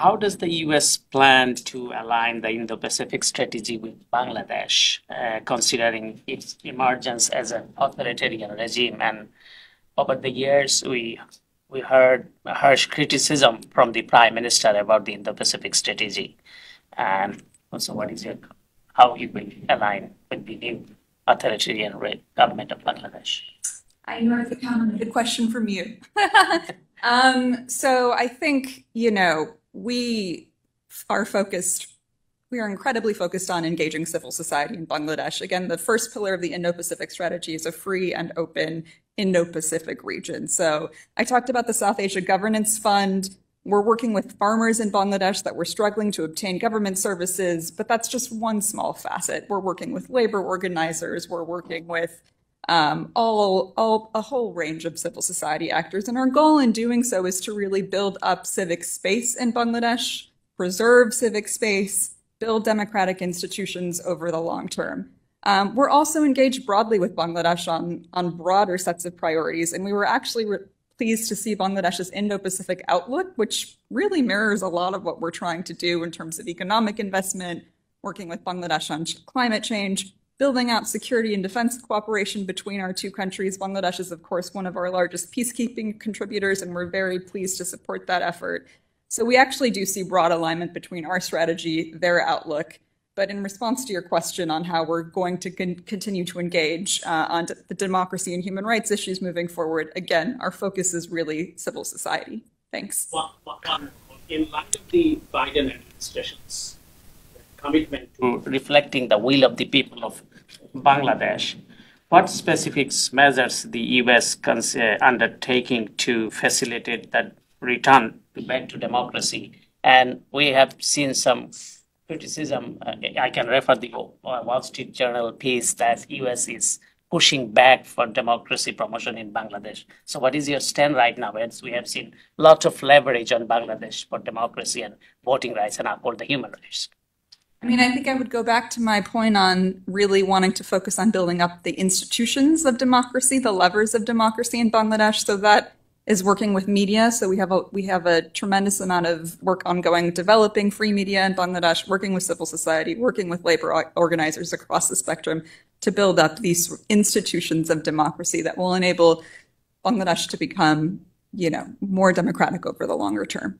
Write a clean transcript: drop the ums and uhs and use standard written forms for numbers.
how does the US plan to align the Indo-Pacific strategy with Bangladesh, considering its emergence as an authoritarian regime? And over the years, we heard harsh criticism from the Prime Minister about the Indo-Pacific strategy. And also, how it will align with the new authoritarian government of Bangladesh? I know the comment. The question from you. So I think, we are incredibly focused on engaging civil society in Bangladesh. Again, the first pillar of the Indo-Pacific strategy is a free and open Indo-Pacific region. So I talked about the South Asia Governance Fund. We're working with farmers in Bangladesh that were struggling to obtain government services, but that's just one small facet. We're working with labor organizers. We're working with a whole range of civil society actors. And our goal in doing so is to really build up civic space in Bangladesh, preserve civic space, build democratic institutions over the long term. We're also engaged broadly with Bangladesh on broader sets of priorities. And we were actually pleased to see Bangladesh's Indo-Pacific outlook, which really mirrors a lot of what we're trying to do in terms of economic investment, working with Bangladesh on climate change, building out security and defense cooperation between our two countries. Bangladesh is, of course, one of our largest peacekeeping contributors, and we're very pleased to support that effort. So we actually do see broad alignment between our strategy, their outlook. But in response to your question on how we're going to continue to engage on the democracy and human rights issues moving forward, again, our focus is really civil society. Thanks. In light of the Biden administration's commitment to reflecting the will of the people of Bangladesh, what specific measures the US undertaking to facilitate that return back to democracy? And we have seen some criticism. I can refer the Wall Street Journal piece that US is pushing back for democracy promotion in Bangladesh. So what is your stand right now? As we have seen lots of leverage on Bangladesh for democracy and voting rights and uphold the human rights. I mean, I think I would go back to my point on really wanting to focus on building up the institutions of democracy, the levers of democracy in Bangladesh. So that is working with media. So we have a tremendous amount of work ongoing developing free media in Bangladesh, working with civil society, working with labor organizers across the spectrum to build up these institutions of democracy that will enable Bangladesh to become, more democratic over the longer term.